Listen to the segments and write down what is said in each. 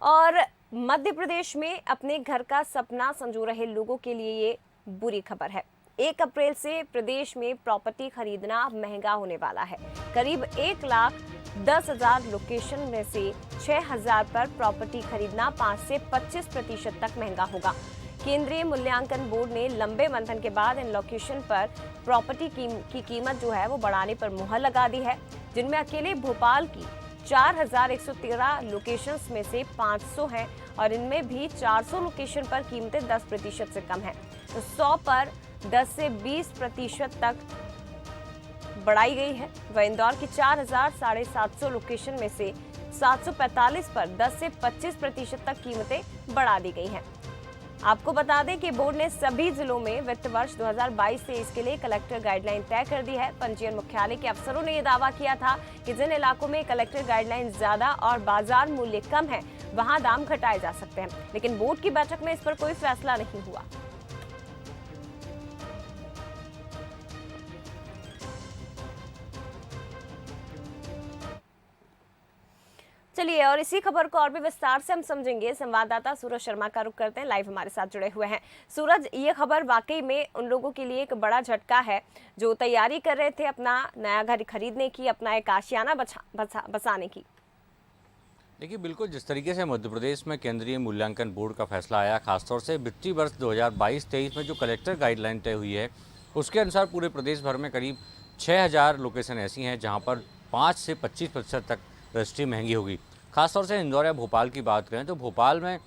और मध्य प्रदेश में अपने घर का सपना संजो रहे लोगों के लिए ये बुरी खबर है। 1 अप्रैल से प्रदेश में प्रॉपर्टी खरीदना महंगा होने वाला है। करीब 1,10,000 लोकेशन में से 6,000 पर प्रॉपर्टी खरीदना 5 से 25% तक महंगा होगा। केंद्रीय मूल्यांकन बोर्ड ने लंबे मंथन के बाद इन लोकेशन पर प्रॉपर्टी की कीमत जो है वो बढ़ाने पर मुहर लगा दी है, जिनमें अकेले भोपाल की 4,113 लोकेशंस में से 500 हैं और इनमें भी 400 लोकेशन पर कीमतें 10% से कम हैं। तो 100 पर 10 से 20% तक बढ़ाई गई है। वह इंदौर की 4,750 लोकेशन में से 745 पर 10 से 25% तक कीमतें बढ़ा दी गई हैं। आपको बता दें कि बोर्ड ने सभी जिलों में वित्त वर्ष 2022-23 के लिए कलेक्टर गाइडलाइन तय कर दी है। पंजीयन मुख्यालय के अफसरों ने यह दावा किया था कि जिन इलाकों में कलेक्टर गाइडलाइन ज्यादा और बाजार मूल्य कम है, वहां दाम घटाए जा सकते हैं, लेकिन बोर्ड की बैठक में इस पर कोई फैसला नहीं हुआ। चलिए और इसी खबर को और भी विस्तार से हम समझेंगे। संवाददाता सूरज शर्मा का रुख करते हैं, लाइव हमारे साथ जुड़े हुए हैं। सूरज, ये खबर वाकई में उन लोगों के लिए एक बड़ा झटका है जो तैयारी कर रहे थे अपना नया घर खरीदने की, अपना एक आशियाना बसाने की। देखिए, बिल्कुल जिस तरीके से मध्य प्रदेश में केंद्रीय मूल्यांकन बोर्ड का फैसला आया, खासतौर से वित्तीय वर्ष 2022-23 में जो कलेक्टर गाइडलाइन तय हुई है, उसके अनुसार पूरे प्रदेश भर में करीब 6,000 लोकेशन ऐसी हैं जहां पर 5 से 25% तक रजिस्ट्री महंगी होगी। खासतौर से इंदौर या भोपाल की बात करें तो भोपाल में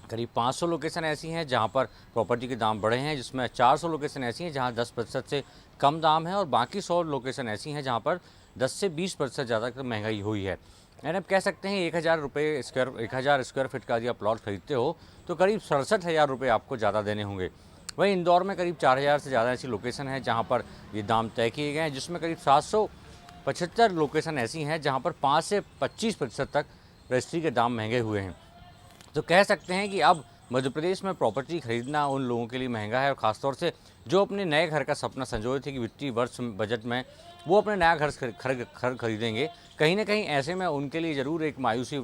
करीब 500 लोकेशन ऐसी हैं जहां पर प्रॉपर्टी के दाम बढ़े हैं, जिसमें 400 लोकेशन ऐसी हैं जहां 10% से कम दाम है और बाकी 100 लोकेशन ऐसी हैं जहां पर 10 से 20% ज़्यादा महंगाई हुई है। यानी आप कह सकते हैं 1,000 स्क्वायर फीट का यदि आप प्लॉट खरीदते हो तो करीब 67,000 रुपये आपको ज़्यादा देने होंगे। वहीं इंदौर में करीब 4,000 से ज़्यादा ऐसी लोकेशन है जहाँ पर ये दाम तय किए गए हैं, जिसमें करीब 775 लोकेशन ऐसी हैं जहाँ पर 5 से 25% तक रजिस्ट्री के दाम महंगे हुए हैं। तो कह सकते हैं कि अब मध्य प्रदेश में प्रॉपर्टी खरीदना उन लोगों के लिए महंगा है और ख़ासतौर से जो अपने नए घर का सपना संजोए थे कि वित्तीय वर्ष बजट में वो अपने नया घर खरीदेंगे, कहीं ना कहीं ऐसे में उनके लिए ज़रूर एक मायूसी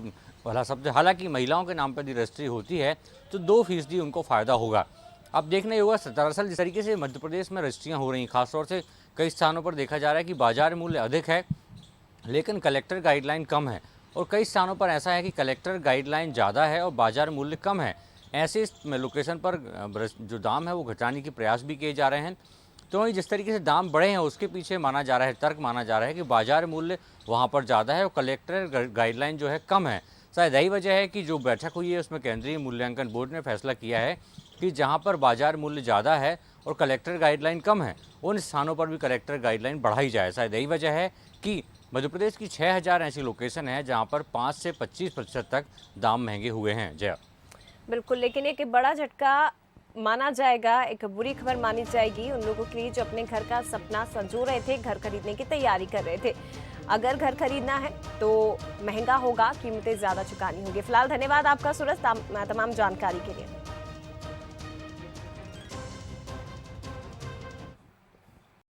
वाला शब्द। हालांकि महिलाओं के नाम पर यदि रजिस्ट्री होती है तो 2% उनको फ़ायदा होगा। अब देखना ही होगा। दरअसल जिस तरीके से मध्य प्रदेश में रजिस्ट्रियाँ हो रही हैं, खासतौर से कई स्थानों पर देखा जा रहा है कि बाजार मूल्य अधिक है लेकिन कलेक्टर गाइडलाइन कम है, और कई स्थानों पर ऐसा है कि कलेक्टर गाइडलाइन ज़्यादा है और बाजार मूल्य कम है। ऐसे लोकेशन पर जो दाम है वो घटाने के प्रयास भी किए जा रहे हैं। तो वहीं जिस तरीके से दाम बढ़े हैं उसके पीछे माना जा रहा है, तर्क माना जा रहा है कि बाजार मूल्य वहाँ पर ज़्यादा है और कलेक्टर गाइडलाइन जो है कम है। शायद यही वजह है कि जो बैठक हुई है उसमें केंद्रीय मूल्यांकन बोर्ड ने फैसला किया है कि जहाँ पर बाजार मूल्य ज़्यादा है और कलेक्टर गाइडलाइन कम है, उन स्थानों पर भी कलेक्टर गाइडलाइन बढ़ाई जाए। शायद यही वजह है कि मध्य प्रदेश की 6,000 ऐसी लोकेशन है जहाँ पर 5 से 25% तक दाम महंगे हुए हैं। जय बिल्कुल, लेकिन एक बड़ा झटका माना जाएगा, एक बुरी खबर मानी जाएगी उन लोगों के लिए जो अपने घर का सपना संजो रहे थे, घर खरीदने की तैयारी कर रहे थे। अगर घर खरीदना है तो महंगा होगा, कीमतें ज़्यादा चुकानी होगी। फिलहाल धन्यवाद आपका सूरज तमाम जानकारी के लिए।